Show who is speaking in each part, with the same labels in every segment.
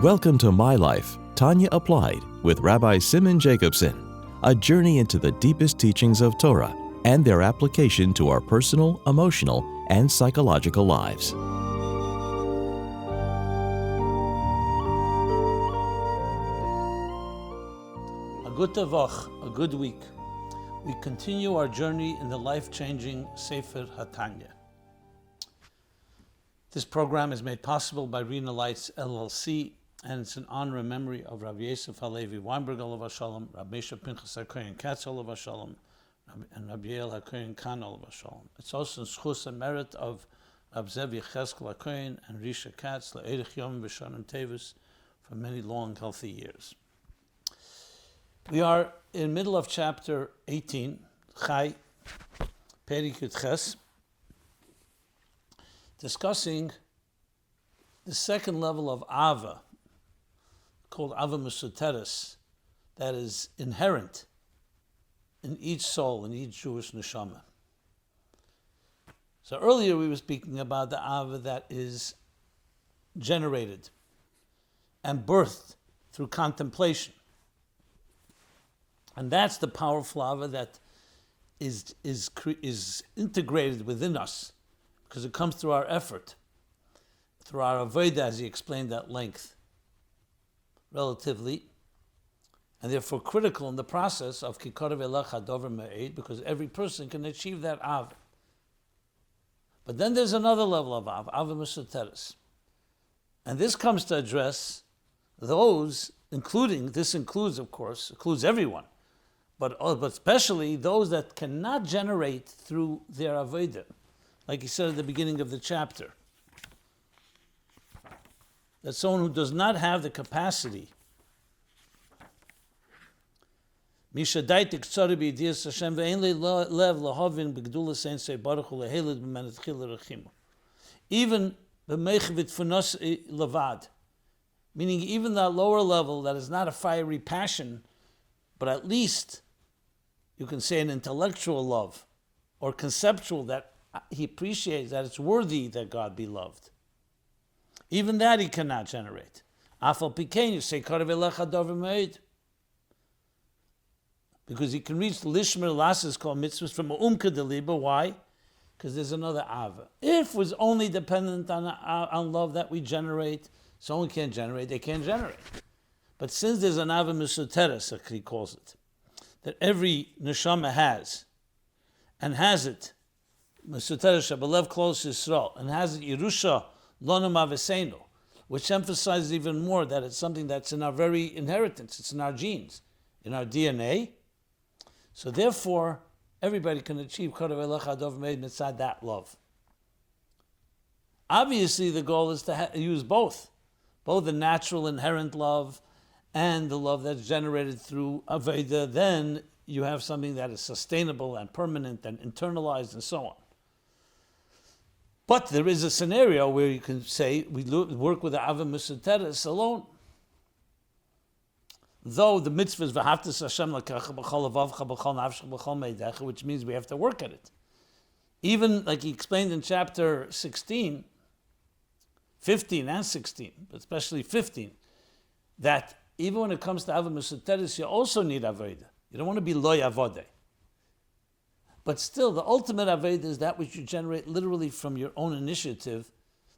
Speaker 1: Welcome to My Life, Tanya Applied, with Rabbi Simon Jacobson, a journey into the deepest teachings of Torah and their application to our personal, emotional, and psychological lives.
Speaker 2: A good tavach, a good week. We continue our journey in the life-changing Sefer HaTanya. This program is made possible by Rena Lights LLC, and it's in honor and memory of Rabbi Yosef Halevi Weinberg Olav Hashalom, Rabbi Mesha Pinchas HaKohen Katz Olav Hashalom, and Rabbi Yael HaKohen Khan Olav Hashalom. It's also in schus and merit of Rabbi Zev Yecheskel HaKohen and Risha Katz Le'erich Yom V'Shanim Tevis for many long, healthy years. We are in the middle of chapter 18, Chai, Perik Yud Ches, discussing the second level of Ava, called Ava Mesuteres, that is inherent in each soul, in each Jewish neshama. So earlier we were speaking about the Ava that is generated and birthed through contemplation. And that's the powerful Ava that is integrated within us, because it comes through our effort, through our avodah, as he explained at length, relatively, and therefore critical in the process of kikorav elecha dover me'ed, because every person can achieve that Av. But then there's another level of Av, Ava Mesuteres. And this comes to address those, includes everyone, but especially those that cannot generate through their avodah, like he said at the beginning of the chapter. That someone who does not have the capacity, even meaning even that lower level that is not a fiery passion, but at least you can say an intellectual love or conceptual, that he appreciates that it's worthy that God be loved. Even that he cannot generate. Afal pikein, you say karav elecha dover me'ed, because he can reach the lishmer lasses called mitzvahs from umka deliba. Why? Because there's another ava. If it was only dependent on love that we generate, someone can't generate, they can't generate. But since there's an ava mesuteres, like he calls it, that every neshama has, and has it, mesuteres shabalev klos Yisrael, and has it Yerusha Lonam Avesenu, which emphasizes even more that it's something that's in our very inheritance, it's in our genes, in our DNA. So therefore, everybody can achieve Korav Elecha Dov Meid mitzad that love. Obviously, the goal is to use both the natural inherent love and the love that's generated through Aveda. Then you have something that is sustainable and permanent and internalized and so on. But there is a scenario where you can say we work with the Ava Mesuteres alone. Though the mitzvah is v'havtas Hashem l'kecha b'chol levavcha b'chol nafshcha b'chol meidecha, which means we have to work at it. Even like he explained in chapter 16, 15 and 16, but especially 15, that even when it comes to Ava Mesuteres, you also need avodah. You don't want to be loy avodeh. But still, the ultimate Aveda is that which you generate literally from your own initiative,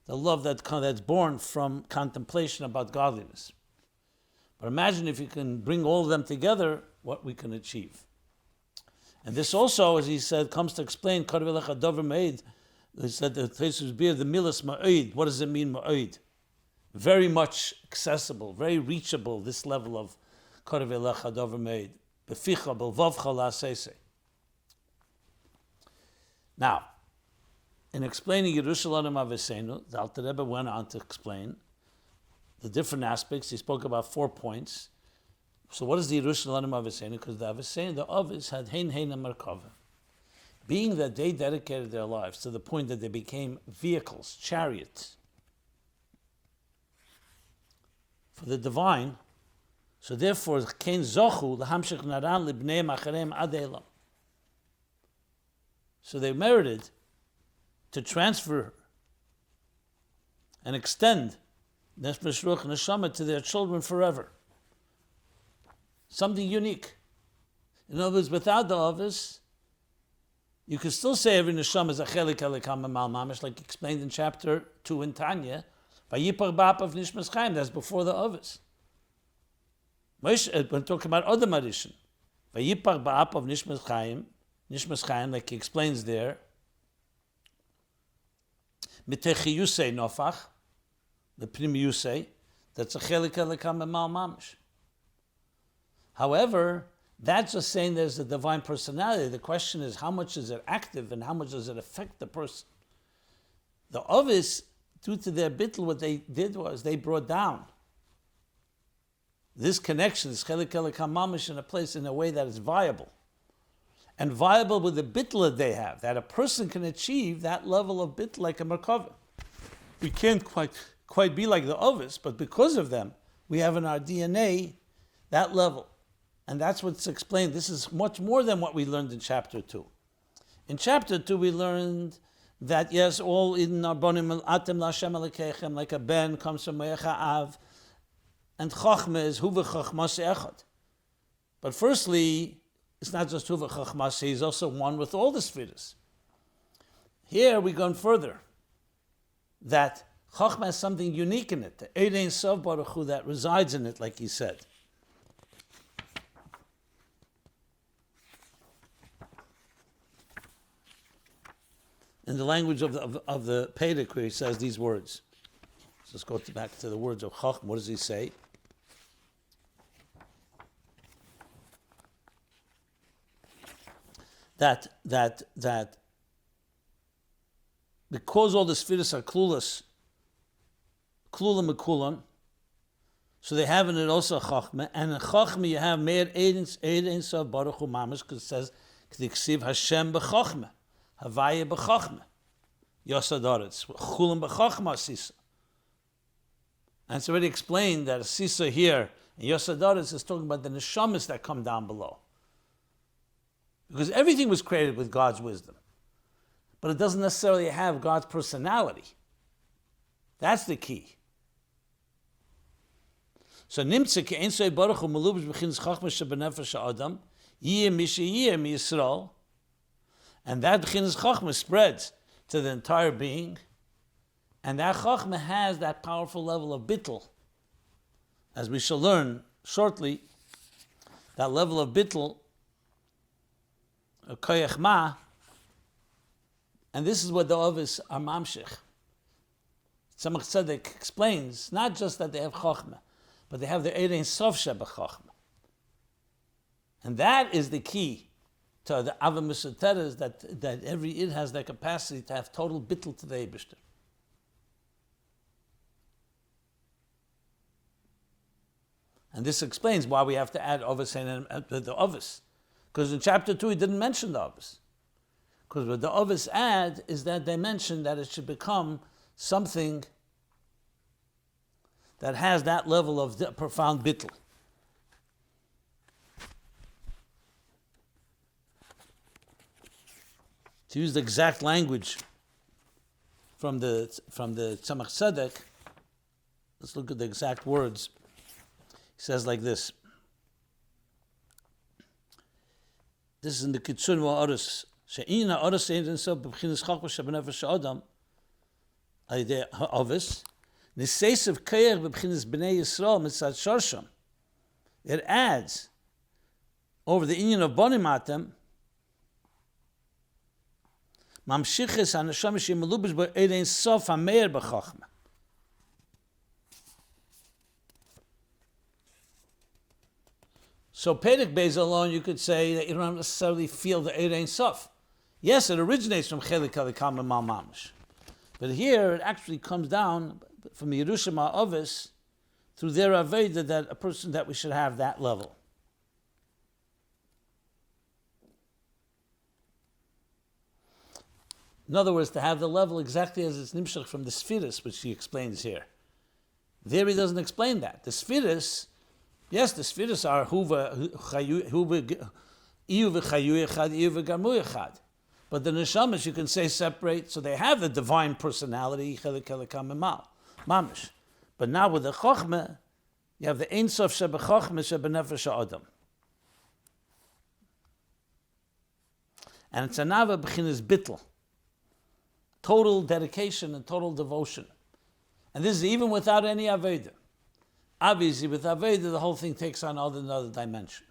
Speaker 2: the love that's born from contemplation about godliness. But imagine if you can bring all of them together, what we can achieve. And this also, as he said, comes to explain, Korav Elecha Dover Me'ed, he said the milas ma'id. What does it mean, ma'id? Very much accessible, very reachable, this level of Korav Elecha Dover Me'ed. Beficha, belvavcha la'aseseh. Now, in explaining Yerushalayim Avesenu, the Alter Rebbe went on to explain the different aspects. He spoke about 4 points. So what is the Yerushalayim Avesenu? Because the Avesenu, the Avis, had hein merkava. Being that they dedicated their lives to the point that they became vehicles, chariots, for the divine, so therefore, kein zochu l'hamshich naran libnei macharem ad elam. So they merited to transfer and extend nefesh, ruach, neshama to their children forever. Something unique. In other words, without the Ovis, you could still say every neshama is a chelik elikam mal mamish, like explained in chapter 2 in Tanya. Vayipar ba'ap of nishmas chaim, that's before the Ovis. We're talking about other marishin. Vayipar ba'ap of nishmas chaim, like he explains there. Mitechi yusei nofach, the pnim yusei, that's a chelik elikam mal mamish. However, that's just saying there's a divine personality. The question is, how much is it active and how much does it affect the person? The Ovis, due to their bittul, what they did was they brought down this connection, this chelik elikam mamish, in a place in a way that is viable. And viable with the bittul that they have, that a person can achieve that level of bittul like a merkava. We can't quite be like the Ovis, but because of them, we have in our DNA that level. And that's what's explained. This is much more than what we learned in chapter 2. In chapter 2, we learned that, yes, all in our bonim atem l'Hashem alekechem, like a ben comes from Me'echa Av, and Chochma is huve Chochmas echad. But firstly, it's not just huve Chochmas, he's also one with all the spheres. Here we're going further, that Chochma has something unique in it, the Erein Sof Baruch Hu that resides in it, like he said. In the language of the Pedic, where he says these words. Let's go back to the words of Chochma. What does he say? That because all the spheres are klulam mekulam, so they have in it also Chochma, and in Chochma you have Meir Erein Sof Baruch Hu Mamish, because it says K'diksiv Hashem b'Chochma. Havaya b'Chochma, Yosadoretz, Chulam b'Chochma Sisa. And it's already explained that a Sisa here, and Yosadoretz is talking about the neshamas that come down below. Because everything was created with God's wisdom. But it doesn't necessarily have God's personality. That's the key. So Nimtze Ke'en Soy Baruch Hu Melubish B'chinas Chochma Shebenefesh Ha'adam, Yiyeh Mishiyeh Miyisrael, and that B'chinas Chochma spreads to the entire being, and that Chochma has that powerful level of bittul. As we shall learn shortly, that level of bittul, koyach ma, and this is what the Ovis are mamshich. Tzemach Tzedek explains, not just that they have Chochma, but they have the Erein Sof Shebechachma. And that is the key to the Ava Misoteres, that every Id has the capacity to have total bittul to the Eibishter. And this explains why we have to add Ovis and the Ovis. Because in chapter 2 he didn't mention the Ovis. Because what the Ovis add is that they mention that it should become something that has that level of profound bittul. To use the exact language from the Tzemach Tzedek, let's look at the exact words. He says like this. This is in the Kitzur Va'aris. She'ina Aris Eidin So B'chinas Chochma Shebenefesh Ha'adam Aydei Ha'avis Niseisiv Koyach B'chinas B'nei Yisrael Mitzad Shorsham. It adds over the inyan of Bonim Atem Mamshiches HaNeshama She'melubish B'Erein Sof HaMeir B'Chochma. So Perek Beis alone, you could say that you don't necessarily feel the Erein Sof. Yes, it originates from Chelik Alikam and Mal Mamish. But here it actually comes down from the Yerushim HaOvis through their Aveda, that a person that we should have that level. In other words, to have the level exactly as it's Nimshach from the Spheres, which he explains here. There he doesn't explain that. The Spheres, yes, the Spheres are Iyu v'chayu echad, Iyu v'gamu echad. But the Neshamas, you can say, separate, so they have the divine personality, Chelik Elikam Mamish. But now with the Chochma, you have the Ein Sof Shebechachma Shebenefesh Ha'adam. And it's another b'chinas bittul. Total dedication and total devotion. And this is even without any Aveda. Obviously, with Aveda, the whole thing takes on another dimension.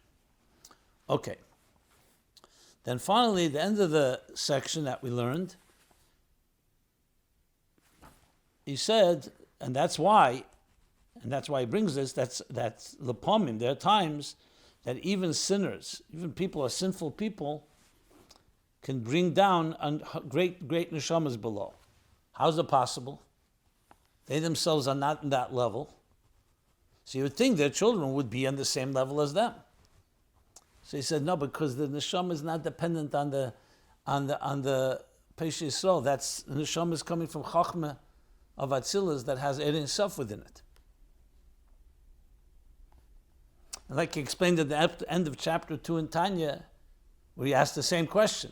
Speaker 2: Okay. Then finally, the end of the section that we learned, he said, and that's why he brings this, that's Lepomim. There are times that even sinners, even people who are sinful people, can bring down great neshamas below. How's it possible? They themselves are not in that level. So you would think their children would be on the same level as them. So he said, no, because the neshama is not dependent on the Peish Yisrael. That's the neshama is coming from Chochma of Atzilus that has Ein Sof within it. And like he explained at the end of chapter 2 in Tanya, where he asked the same question.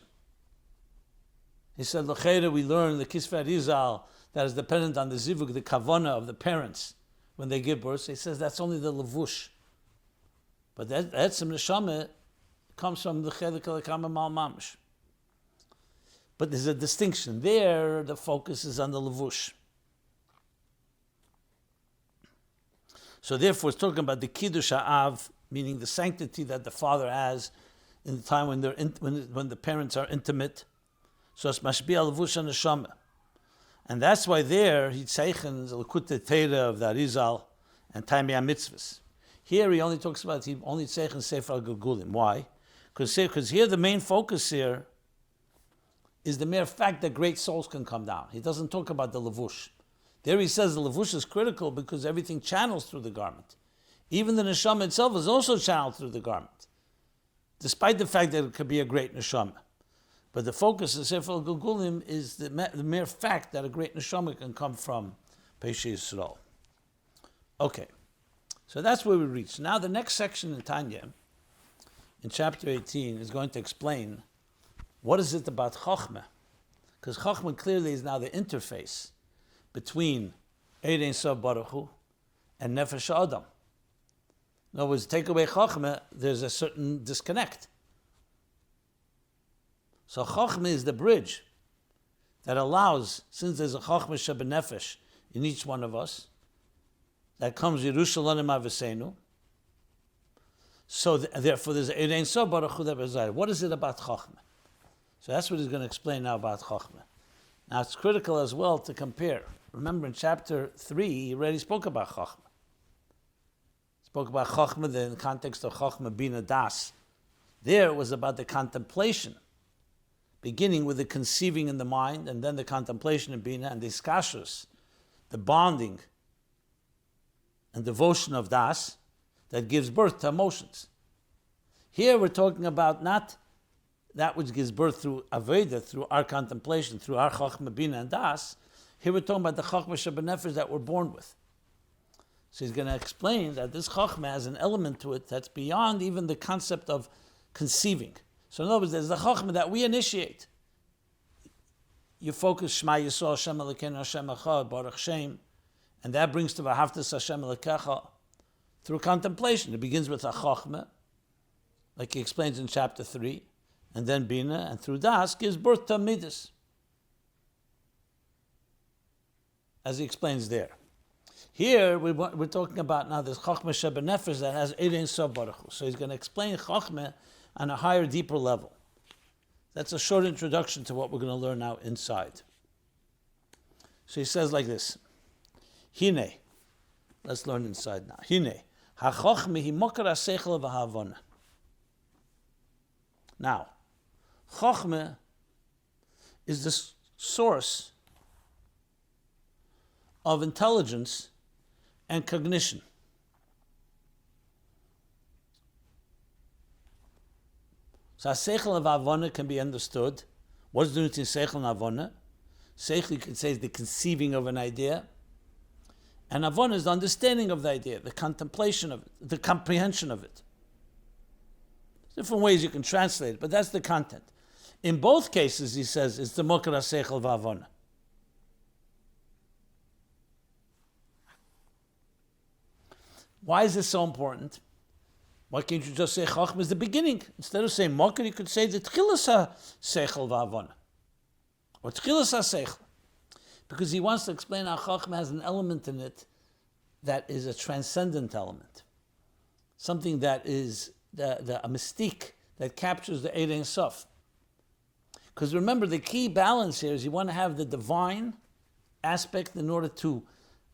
Speaker 2: He said, L'cheira, we learn the Kisvei Arizal that is dependent on the zivug, the kavana of the parents when they give birth. So he says that's only the levush. But that some neshama comes from the chelik al mal mamish. But there's a distinction. There, the focus is on the levush. So therefore, it's talking about the kiddush ha'av, meaning the sanctity that the father has in the time when when the parents are intimate. So it's mashbi'a levush neshama. And that's why there he tzeichens the Likutei Torah of the Arizal and Taimei HaMitzvahs. Here he only talks about, he only tzeichens Sefer HaGilgulim. Why? Because here the main focus here is the mere fact that great souls can come down. He doesn't talk about the levush. There he says the levush is critical because everything channels through the garment. Even the neshama itself is also channeled through the garment, despite the fact that it could be a great neshama. But the focus of Sefer HaGilgulim is the mere fact that a great neshama can come from Peish Yisrael. Okay, so that's where we reach. Now the next section in Tanya, in chapter 18, is going to explain what is it about Chochma. Because Chochma clearly is now the interface between Ein Sof Baruch Hu and Nefesh Adam. In other words, take away Chochma, there's a certain disconnect. So Chochma is the bridge that allows, since there's a Chochma Shebenefesh in each one of us, that comes Yerushalayim Avosenu. So therefore there's Ein Sof Baruch Hu that resides. What is it about Chochma? So that's what he's going to explain now about Chochma. Now it's critical as well to compare. Remember in chapter 3, he already spoke about Chochma. He spoke about Chochma in the context of Chochma Bina Das. There it was about the contemplation, beginning with the conceiving in the mind, and then the contemplation in Bina, and the iskashus, the bonding and devotion of Das that gives birth to emotions. Here we're talking about not that which gives birth through Aveda, through our contemplation, through our Chochma, Bina, and Das. Here we're talking about the Chochma Shebenefesh that we're born with. So he's going to explain that this Chochma has an element to it that's beyond even the concept of conceiving. So in other words, there's the Chochma that we initiate. You focus Shema Yisrael, Hashem Elokeinu, Hashem Echad, Baruch Shem, and that brings to V'ahavtas Hashem Elokecha through contemplation. It begins with a Chochma, like he explains in chapter 3, and then Bina, and through Das gives birth to Midas, as he explains there. Here we're talking about now this Chochma Shebenefesh that has Ein Sof Baruch Hu. So he's going to explain Chochma on a higher, deeper level. That's a short introduction to what we're going to learn now inside. So he says like this, Hine, let's learn inside now. Hine, ha-chochma hi mokar ha-seichel v'ha-havona. Now, Chochma is the source of intelligence and cognition. So seichel and avona can be understood. What is the difference between seichel and avona? Seichel, you could say, is the conceiving of an idea, and avona is the understanding of the idea, the contemplation of it, the comprehension of it. Different ways you can translate it, but that's the content. In both cases, he says, it's the mokar ha-seichel v'avona. Why is this so important? Why can't you just say Chochma is the beginning? Instead of saying Mokar, you could say the Tchilas HaSeichel V'Havana. Or Tchilas HaSeichel. Because he wants to explain how Chochma has an element in it that is a transcendent element. Something that is a mystique that captures the Eid Ein Sof. Because remember, the key balance here is you want to have the divine aspect in order to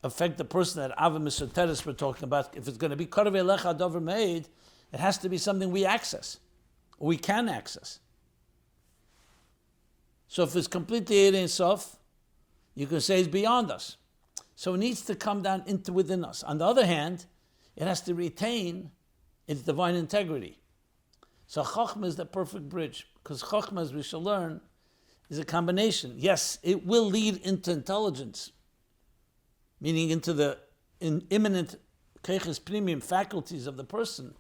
Speaker 2: affect the person that Ava Misoteres we're talking about. If it's going to be Karev Elecha Dover Meid, it has to be something we access, or we can access. So if it's completely Eid Ein Sof, you can say it's beyond us. So it needs to come down into within us. On the other hand, it has to retain its divine integrity. So Chochma is the perfect bridge, because Chochma, as we shall learn, is a combination. Yes, it will lead into intelligence, meaning into the imminent Keiches premium faculties of the person,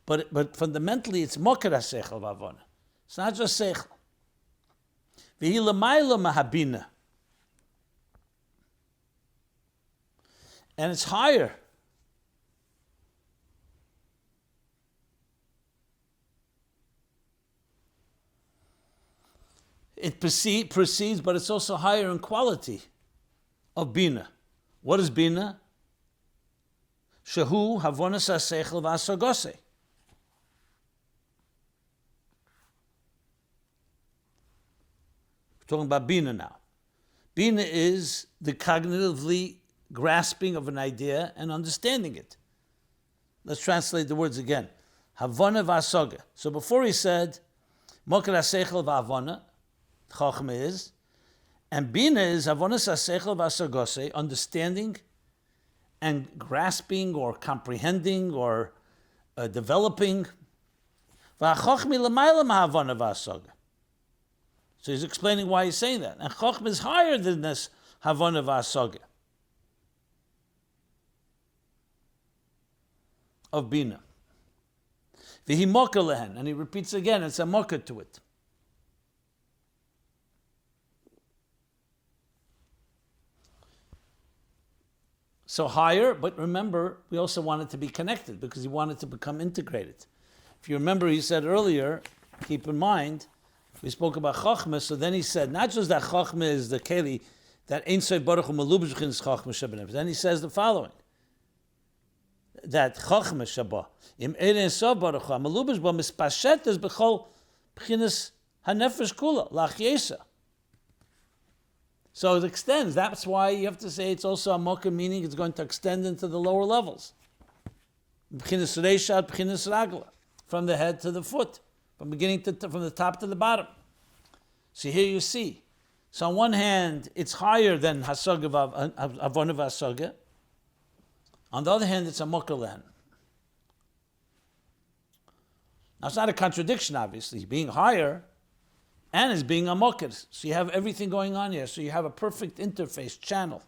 Speaker 2: but fundamentally it's Mokar HaSeichel V'Havana. It's not just Seichel. V'hi l'mayla mahabina. And it's higher. It proceeds, but it's also higher in quality of Bina. What is Bina? Shehu havonas haseichel v'asagose. We're talking about Bina now. Bina is the cognitively grasping of an idea and understanding it. Let's translate the words again. Havana v'asaga. So before he said, Mokar haseichel v'havana, Chochma is, and Bina is Avonas HaSeichel V'Asagose, understanding and grasping or comprehending or developing. V'Chochma l'mayla ma'Havana V'Asaga. So he's explaining why he's saying that. And Chochma is higher than this Havana V'Asaga of Bina. V'hi Mokar lehen, and he repeats again, it's a Mokar to it. So higher, but remember, we also want it to be connected because he wanted to become integrated. If you remember, he said earlier, keep in mind, we spoke about Chochma, so then he said, not just that Chochma is the Keli, that Ein Sof Baruch Hu Melubash B'chinas Chochma Shebenev. Then he says the following, that Chochma Sheba, Im Ein Sof Baruch Hu Melubash Bo Mispashetes B'chol B'chinas HaNefesh Kula, Lach Yesa. So it extends. That's why you have to say it's also a Mokar, meaning it's going to extend into the lower levels. B'chinas Reisha, B'chinas Ragla, from the head to the foot, from the top to the bottom. So here you see. So on one hand, it's higher than Hasaga Avona V'Hasaga. On the other hand, it's a Mokar lehen. Now it's not a contradiction, obviously. Being higher and is being a Mokar. So you have everything going on here. So you have a perfect interface channel.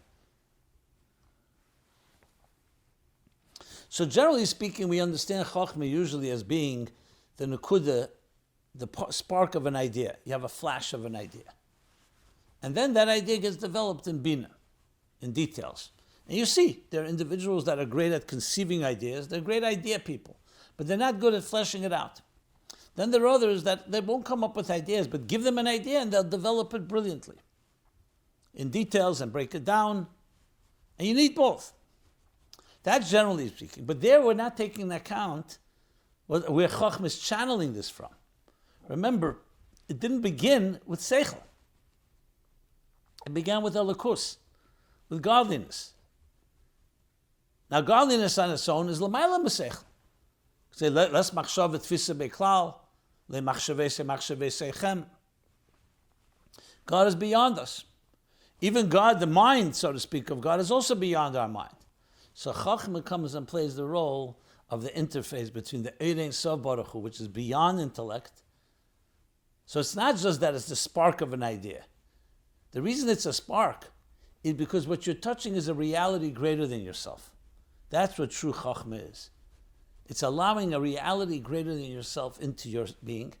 Speaker 2: So generally speaking, we understand Chochma usually as being the Nakuda, the spark of an idea. You have a flash of an idea. And then that idea gets developed in Bina, in details. And you see, there are individuals that are great at conceiving ideas. They're great idea people, but they're not good at fleshing it out. Then there are others that they won't come up with ideas, but give them an idea and they'll develop it brilliantly in details and break it down. And you need both. That's generally speaking. But there we're not taking into account where Chochma is channeling this from. Remember, it didn't begin with Seichel. It began with Elikus, with godliness. Now godliness on its own is L'mayla M'Seichel. Say, let's machshav et tfisa beklal, le machshavei seichem. God is beyond us. Even God, the mind, so to speak, of God is also beyond our mind. So Chochma comes and plays the role of the interface between the Eid Ein Sof Baruch Hu, which is beyond intellect. So it's not just that it's the spark of an idea. The reason it's a spark is because what you're touching is a reality greater than yourself. That's what true Chochma is. It's allowing a reality greater than yourself into your being.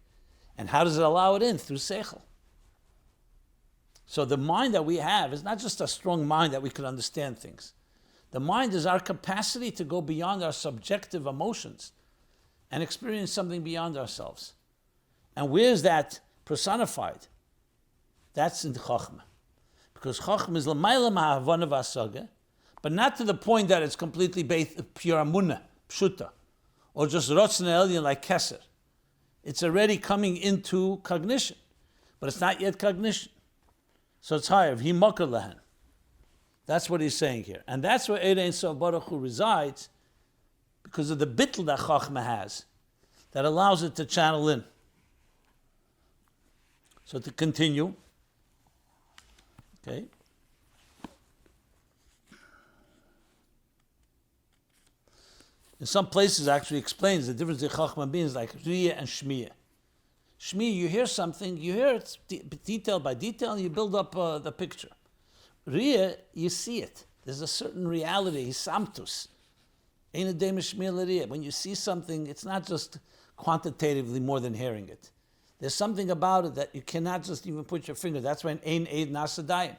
Speaker 2: And how does it allow it in? Through Seichel. So the mind that we have is not just a strong mind that we can understand things. The mind is our capacity to go beyond our subjective emotions and experience something beyond ourselves. And where's that personified? That's in Chochma. Because Chochma is l'mayla ma'havana v'asaga, but not to the point that it's completely pure amunah, pshuta, or just rotzna elyon like keser. It's already coming into cognition, but it's not yet cognition. So it's higher. He makar lahen. That's what he's saying here. And that's where Ein Sof Baruch Hu resides, because of the bittul that Chochma has, that allows it to channel in. So to continue, okay. In some places, actually explains the difference between Chochma beings like Riyah and Shmiyah. Shmiyah, you hear something, you hear it detail by detail, you build up the picture. Riyah, you see it. There's a certain reality, samtus. When you see something, it's not just quantitatively more than hearing it. There's something about it that you cannot just even put your finger. That's when ein eid nasadayim.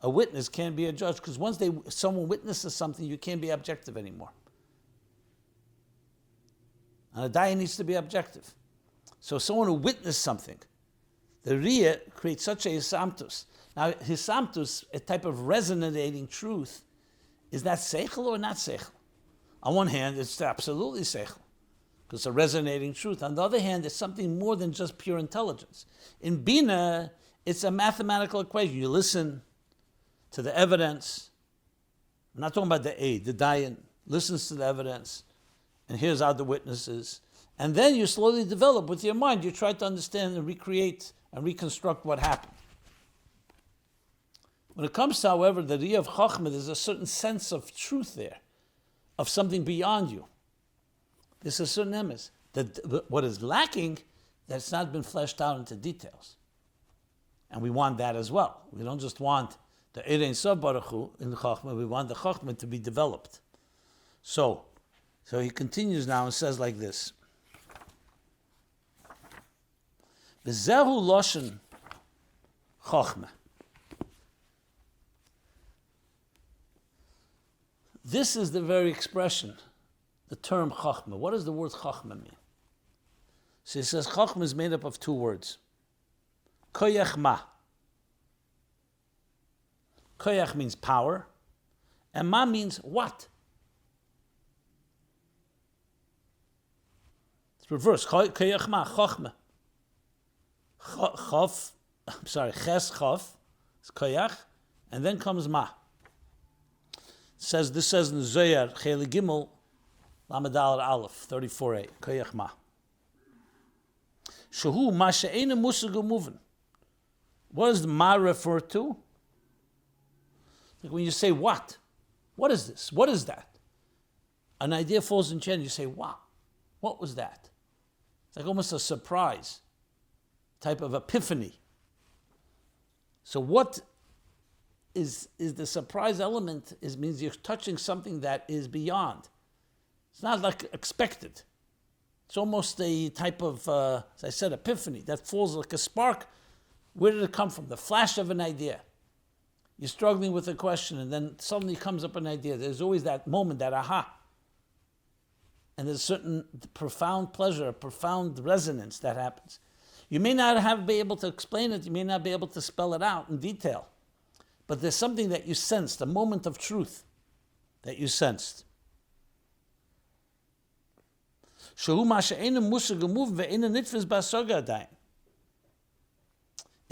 Speaker 2: A witness can't be a judge, because once someone witnesses something, you can't be objective anymore. And a dayan needs to be objective. So someone who witnessed something, the riyah creates such a hisamtus. Now, hisamtus, a type of resonating truth, is that seichel or not seichel? On one hand, it's absolutely seichel, because it's a resonating truth. On the other hand, it's something more than just pure intelligence. In Bina, it's a mathematical equation. You listen to the evidence. I'm not talking about the aid. The dayan listens to the evidence and hears out the witnesses. And then you slowly develop with your mind. You try to understand and recreate and reconstruct what happened. When it comes to, however, the Riyah of Chochma, there's a certain sense of truth there, of something beyond you. There's a certain emes. What is lacking, that's not been fleshed out into details. And we want that as well. We don't just want the Ein Sof Baruch Hu in the Chochma, we want the Chochma to be developed. So he continues now and says like this. V'zehu loshen Chochma. This is the very expression, the term Chochma. What does the word Chochma mean? So he says Chochma is made up of two words. Koyach ma. Koyach means power, and ma means what? It's reversed. Koyach ma, Chochma. Ches chof, it's koyach, and then comes ma. This says in the Zohar, Cheli Gimel, Lamed Aleph, 34a, koyach ma. Shehu ma she'einu musag u'muven. What does the ma refer to? Like when you say what is this? What is that? An idea falls in chair and you say, wow, what was that? It's like almost a surprise, type of epiphany. So what is the surprise element means you're touching something that is beyond. It's not like expected. It's almost a type of, as I said, epiphany that falls like a spark. Where did it come from? The flash of an idea. You're struggling with a question and then suddenly comes up an idea. There's always that moment, that aha. And there's a certain profound pleasure, a profound resonance that happens. You may not be able to explain it, you may not be able to spell it out in detail, but there's something that you sensed, a moment of truth that you sensed. It's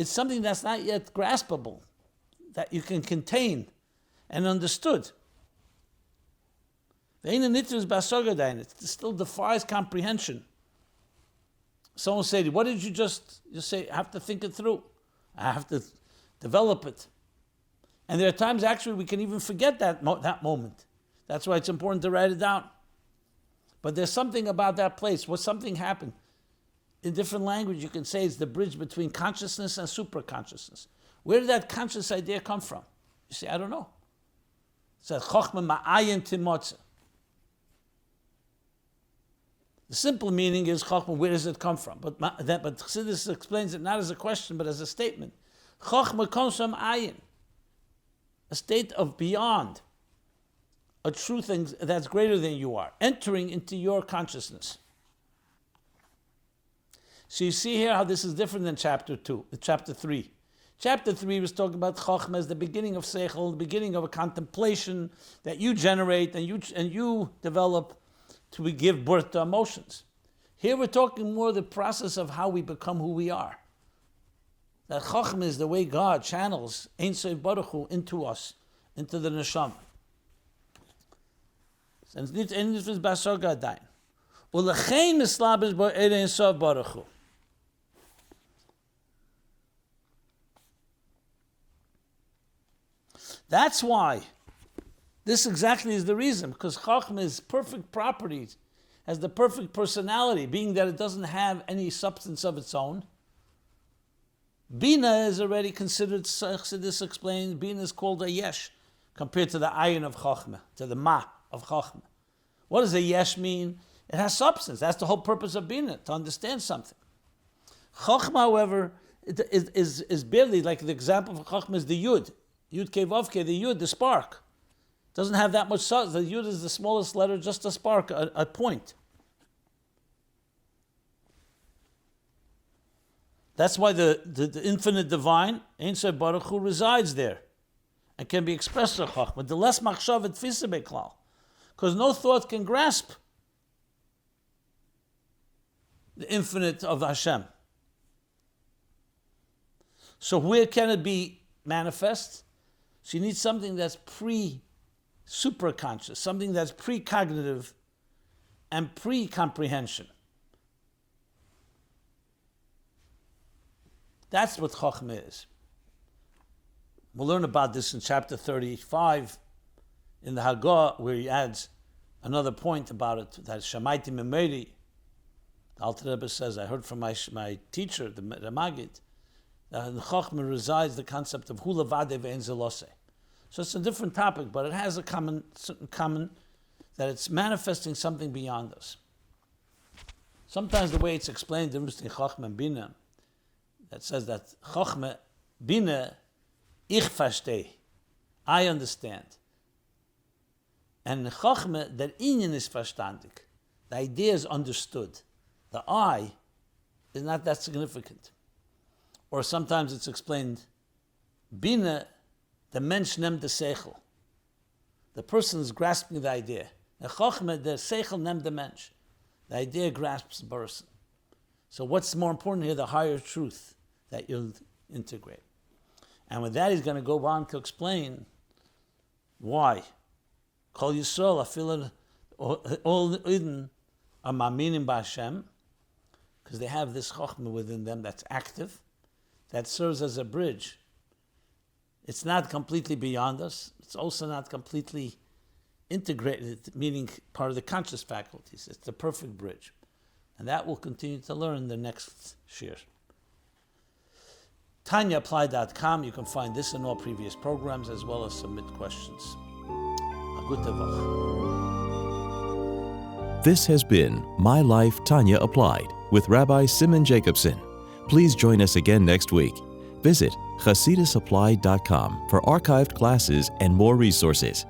Speaker 2: something that's not yet graspable, that you can contain and understood. It still defies comprehension. Someone say, what did you just say? I have to think it through. I have to develop it. And there are times actually we can even forget that moment. That's why it's important to write it down. But there's something about that place. Something happened. In different language, you can say it's the bridge between consciousness and superconsciousness. Where did that conscious idea come from? You say, I don't know. It says, Chochma ma'ayin timotze. The simple meaning is, Chochma, where does it come from? But Chassidus explains it not as a question, but as a statement. Chochma comes from ayin, a state of beyond. a true thing that's greater than you are, entering into your consciousness. So you see here how this is different than chapter 3. Chapter 3 was talking about Chochma as the beginning of Seichel, the beginning of a contemplation that you generate and you develop to give birth to emotions. Here we're talking more the process of how we become who we are. That Chochma is the way God channels Ein Sof Baruch Hu into us, into the neshama. And nicht ähnlich wie bei Soga dein. Ulechein mislabish bo Ein Sof Baruch Hu. That's why. This exactly is the reason, because Chochma is perfect properties, has the perfect personality, being that it doesn't have any substance of its own. Bina is already considered, this explains, Bina is called a yesh, compared to the ayin of Chochma, to the ma of Chochma. What does a yesh mean? It has substance. That's the whole purpose of Bina, to understand something. Chochma, however, is barely, like the example of Chochma is the yud. Yud Kei Vav Kei, the yud, the spark. Doesn't have that much substance. The yud is the smallest letter, just a spark, a point. That's why the infinite divine, Ein Sof Baruch Hu, resides there and can be expressed through Chochma. The less machshav et tfisa beklal, because no thought can grasp the infinite of Hashem. So where can it be manifest? So you need something that's super-conscious, something that's pre-cognitive and pre-comprehension. That's what Chochma is. We'll learn about this in chapter 35 in the Hagah, where he adds another point about it, that Shamaiti Memeri. The Alter Rebbe says, I heard from my teacher, the Maggid, that in Chochma resides the concept of Hu Levadeh Ve'en Zeloseh. So it's a different topic, but it has a certain common, that it's manifesting something beyond us. Sometimes the way it's explained, the difference between Chochma and Bina, that says that Chochma, Bina, ich verstehe, I understand. And in Chochma, der Inyan is verstandig. The idea is understood. The I is not that significant. Or sometimes it's explained, Bina, the mensch nimmt the seichel. The person is grasping the idea. In Chochma, the seichel nimmt the mensch. The idea grasps the person. So what's more important here? The higher truth that you'll integrate. And with that, he's going to go on to explain why. Kol Yisrael, afilu all Eden are maminim b'Hashem, because they have this Chochma within them that's active, that serves as a bridge. It's not completely beyond us. It's also not completely integrated, meaning part of the conscious faculties. It's the perfect bridge. And that we'll continue to learn in the next shir. TanyaApplied.com. You can find this and all previous programs, as well as submit questions. A good tevach.
Speaker 1: This has been My Life, Tanya Applied with Rabbi Simon Jacobson. Please join us again next week. Visit ChasidusApplied.com for archived classes and more resources.